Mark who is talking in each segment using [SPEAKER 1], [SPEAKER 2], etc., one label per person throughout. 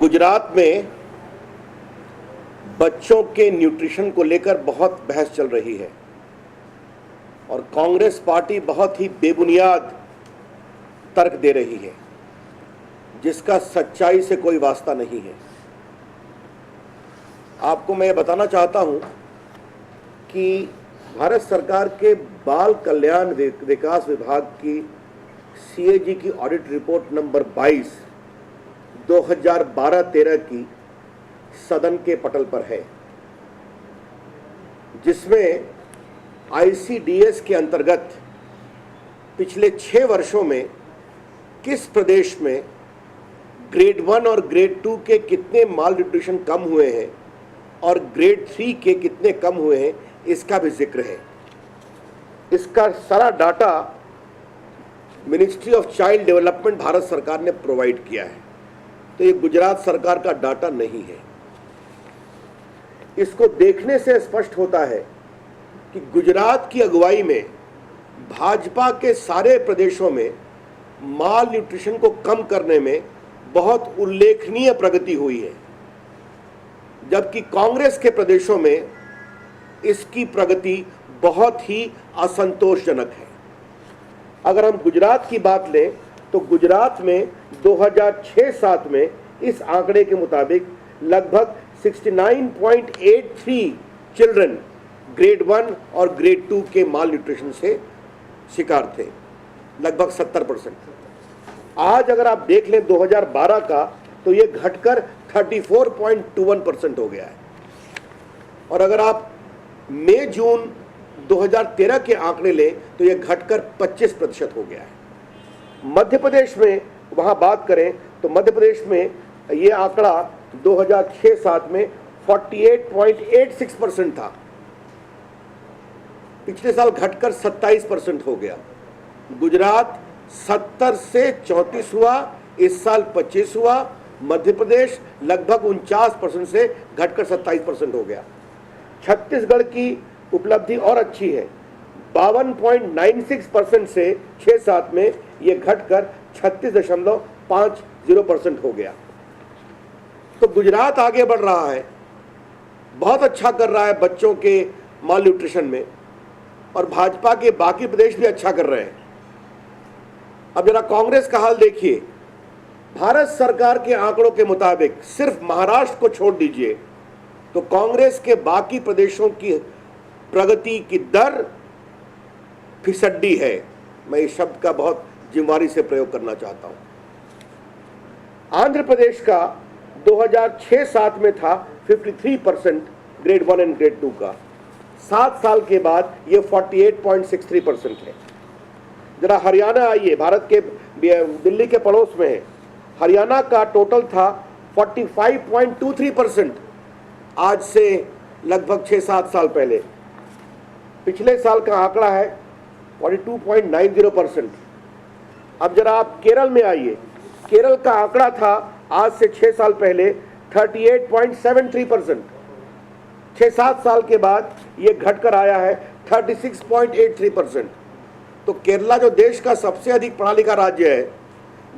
[SPEAKER 1] गुजरात में बच्चों के न्यूट्रिशन को लेकर बहुत बहस चल रही है और कांग्रेस पार्टी बहुत ही बेबुनियाद तर्क दे रही है जिसका सच्चाई से कोई वास्ता नहीं है। आपको मैं ये बताना चाहता हूं कि भारत सरकार के बाल कल्याण विकास विभाग की सीएजी की ऑडिट रिपोर्ट नंबर 22 2012-13 की सदन के पटल पर है, जिसमें आईसीडीएस के अंतर्गत पिछले 6 वर्षों में किस प्रदेश में ग्रेड 1 और ग्रेड 2 के कितने माल न्यूट्रिशन कम हुए हैं और ग्रेड 3 के कितने कम हुए हैं, इसका भी जिक्र है। इसका सारा data ministry of child development Bharat सरकार ने प्रोवाइड किया है, तो ये गुजरात सरकार का डाटा नहीं है। इसको देखने से स्पष्ट होता है कि गुजरात की अगुवाई में भाजपा के सारे प्रदेशों में माल न्यूट्रिशन को कम करने में बहुत उल्लेखनीय प्रगति हुई है, जबकि कांग्रेस के प्रदेशों में इसकी प्रगति बहुत ही असंतोषजनक है। अगर हम गुजरात की बात लें तो गुजरात में 2006-07 में इस आंकड़े के मुताबिक लगभग 69.83 चिल्ड्रन ग्रेड 1 और ग्रेड 2 के माल न्यूट्रिशन से शिकार थे, लगभग 70%। आज अगर आप देख लें 2012 का तो ये घटकर 34.21% हो गया है, और अगर आप मई जून 2013 के आंकड़े लें तो ये घटकर 25% हो गया है। मध्य प्रदेश में वहां बात करें तो मध्य प्रदेश में ये आंकड़ा 2006-07 में 48.86% था, पिछले साल घटकर 27% हो गया। गुजरात 70 से 34 हुआ, इस साल 25 हुआ। मध्य प्रदेश लगभग 49% से घटकर 27% हो गया। छत्तीसगढ़ की उपलब्धि और अच्छी है, 52.96% से 6-7 में ये घटकर 36.50% हो गया। तो गुजरात आगे बढ़ रहा है, बहुत अच्छा कर रहा है बच्चों के माल न्यूट्रिशन में, और भाजपा के बाकी प्रदेश भी अच्छा कर रहे हैं। अब जरा कांग्रेस का हाल देखिए। भारत सरकार के आंकड़ों के मुताबिक सिर्फ महाराष्ट्र को छोड़ दीजिए तो कांग्रेस के बाकी प्रदेशों की प्रगति की दर फिसड्डी है। मैं इस शब्द का बहुत जिम्मेदारी से प्रयोग करना चाहता हूं। आंध्र प्रदेश का 2006-07 में था 53% ग्रेड 1 एंड ग्रेड 2 का, 7 साल के बाद ये 48.63% है। जरा हरियाणा आइए, भारत के दिल्ली के पड़ोस में है। हरियाणा का टोटल था 45.23% आज से लगभग 6-7 साल पहले। पिछले साल का आंकड़ा है 42.90%। अब जरा आप केरल में आइए, केरल का आंकड़ा था आज से 6 साल पहले 38.73%। 6-7 साल के बाद ये घटकर आया है 36.83%। तो केरला जो देश का सबसे अधिक पढ़ा लिखा राज्य है,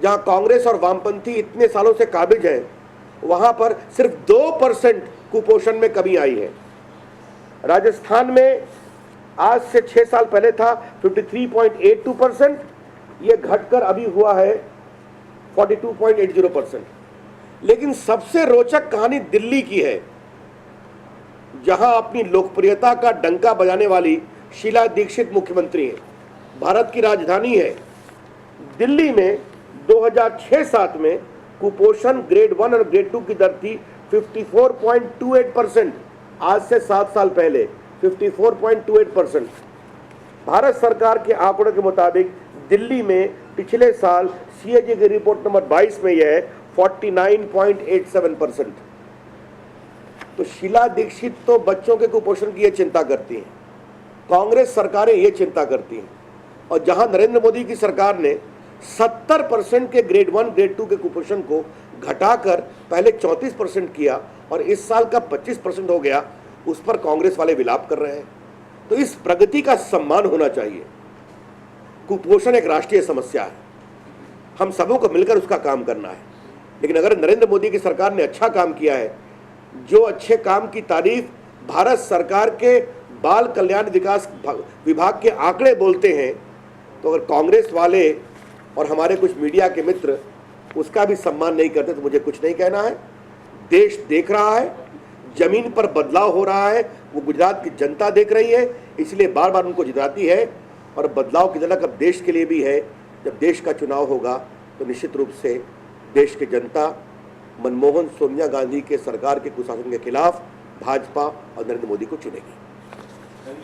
[SPEAKER 1] जहां कांग्रेस और वामपंथी इतने सालों से काबिज हैं, वहां पर सिर्फ 2% कुपोषण में कमी आई है। राजस्थान में आज से 6 साल पहले था 53.82%, ये घटकर अभी हुआ है 42.80%। लेकिन सबसे रोचक कहानी दिल्ली की है, जहां अपनी लोकप्रियता का डंका बजाने वाली शीला दीक्षित मुख्यमंत्री है। भारत की राजधानी है। दिल्ली में 2006-07 में कुपोषण ग्रेड 1 और ग्रेड 2 की दर थी 54.28%, आज से 7 साल पहले 54.28%। भारत सरकार के आंकड़ों के मुताबिक दिल्ली में पिछले साल सीएजी की रिपोर्ट नंबर 22 में यह है 49.87%। तो शीला दीक्षित तो बच्चों के कुपोषण की ये चिंता करती हैं, कांग्रेस सरकारें ये चिंता करती हैं, और जहां नरेंद्र मोदी की सरकार ने 70% के ग्रेड 1 ग्रेड 2 के कुपोषण को घटाकर पहले 34% किया और इस साल का 25% हो गया, उस पर कांग्रेस वाले विलाप कर रहे हैं। तो इस प्रगति का सम्मान होना चाहिए। कुपोषण एक राष्ट्रीय समस्या है, हम सबों को मिलकर उसका काम करना है। लेकिन अगर नरेंद्र मोदी की सरकार ने अच्छा काम किया है, जो अच्छे काम की तारीफ भारत सरकार के बाल कल्याण विकास विभाग के आंकड़े बोलते हैं, तो अगर कांग्रेस वाले और हमारे कुछ मीडिया के मित्र उसका भी सम्मान नहीं करते तो मुझे कुछ नहीं कहना है। देश देख रहा है, जमीन पर बदलाव हो रहा है, वो गुजरात की जनता देख रही है, इसलिए बार बार उनको जिताती है। और बदलाव की झलक अब देश के लिए भी है। जब देश का चुनाव होगा तो निश्चित रूप से देश की जनता मनमोहन सोनिया गांधी के सरकार के कुशासन के खिलाफ भाजपा और नरेंद्र मोदी को चुनेगी।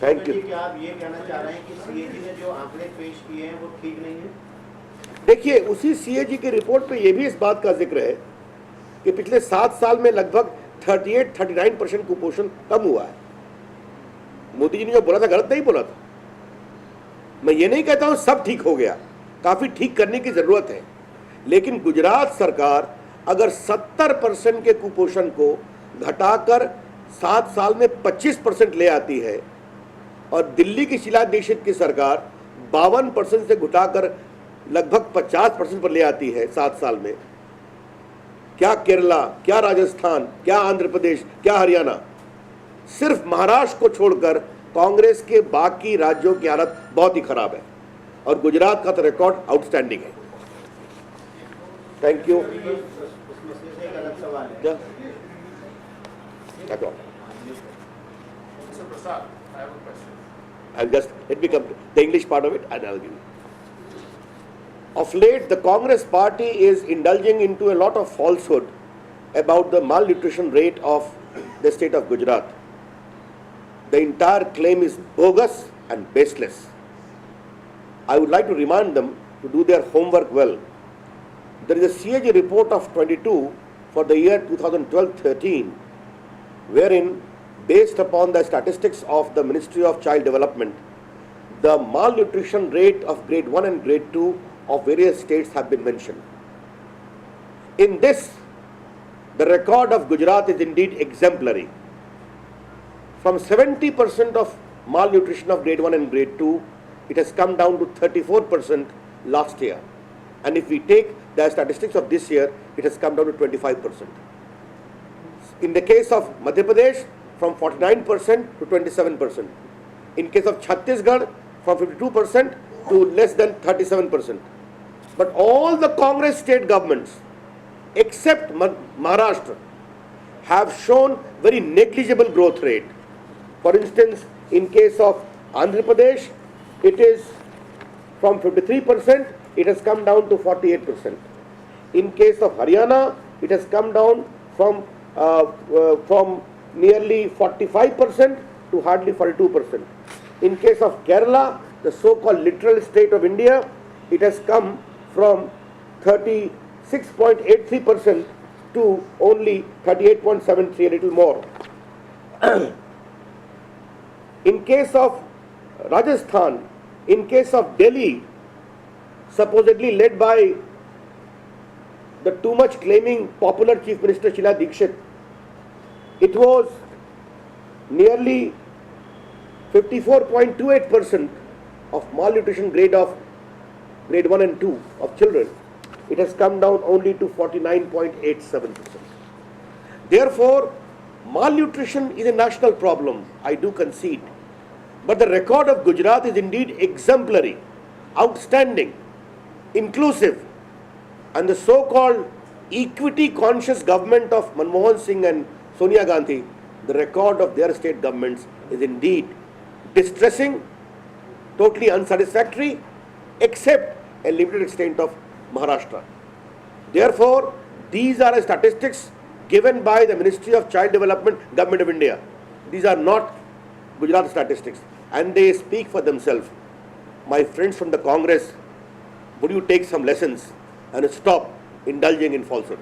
[SPEAKER 1] Thank you.
[SPEAKER 2] क्या आप ये कहना चाह रहे हैं कि सीएजी ने जो आंकड़े पेश किए हैं वो ठीक नहीं है?
[SPEAKER 1] देखिए, उसी सीएजी की रिपोर्ट पे ये भी इस बात का जिक्र है कि पिछले 7 साल में लगभग 38-39% कुपोषण कम हुआ है। मोदी जी ने जो बोला था गलत नहीं बोला था। मैं ये नहीं कहता हूं सब ठीक हो गया, काफी ठीक करने की जरूरत है, लेकिन गुजरात सरकार अगर 70% के कुपोषण को घटाकर 7 साल में 25% ले आती है और दिल्ली की शीला दीक्षित की सरकार 52% से घटाकर लगभग 50% पर ले आती है 7 साल में, क्या केरला, क्या राजस्थान, क्या आंध्र प्रदेश, क्या हरियाणा, सिर्फ महाराष्ट्र को छोड़कर कांग्रेस के बाकी राज्यों की हालत बहुत ही खराब है और गुजरात का तो रिकॉर्ड आउटस्टैंडिंग है। Thank you.
[SPEAKER 2] उसमें से एक अलग सवाल है।
[SPEAKER 3] Mr. Prasad, I have a question.
[SPEAKER 1] I'll just let me come to the English part of it and I'll give you. Of late, the Congress party is indulging into a lot of falsehood about the malnutrition rate of the state of Gujarat. The entire claim is bogus and baseless. I would like to remind them to do their homework well. There is a CAG report of 22 for the year 2012-13, wherein, based upon the statistics of the Ministry of Child Development, the malnutrition rate of grade 1 and grade 2 of various states have been mentioned. In this, the record of Gujarat is indeed exemplary. From 70% of malnutrition of grade 1 and grade 2, it has come down to 34% last year. And if we take the statistics of this year, it has come down to 25%. In the case of Madhya Pradesh, from 49% to 27%. In case of Chhattisgarh, from 52% to less than 37%. But all the Congress state governments, except Maharashtra, have shown very negligible growth rate. For instance, in case of Andhra Pradesh, it is from 53%, it has come down to 48%. In case of Haryana, it has come down from nearly 45% to hardly 42%. In case of Kerala, the so-called literal state of India, it has come from 36.83% to only 38.73, a little more. In case of Rajasthan, in case of Delhi, supposedly led by the too much claiming popular Chief Minister Sheila Dikshit, it was nearly 54.28% of malnutrition grade 1 and 2 of children. It has come down only to 49.87%. Therefore, malnutrition is a national problem, I do concede. But the record of Gujarat is indeed exemplary, outstanding, inclusive, and the so-called equity-conscious government of Manmohan Singh and Sonia Gandhi, the record of their state governments is indeed distressing, totally unsatisfactory, except a limited extent of Maharashtra. Therefore, these are statistics given by the Ministry of Child Development, Government of India. These are not Gujarat statistics, and they speak for themselves. My friends from the Congress, would you take some lessons and stop indulging in falsehood?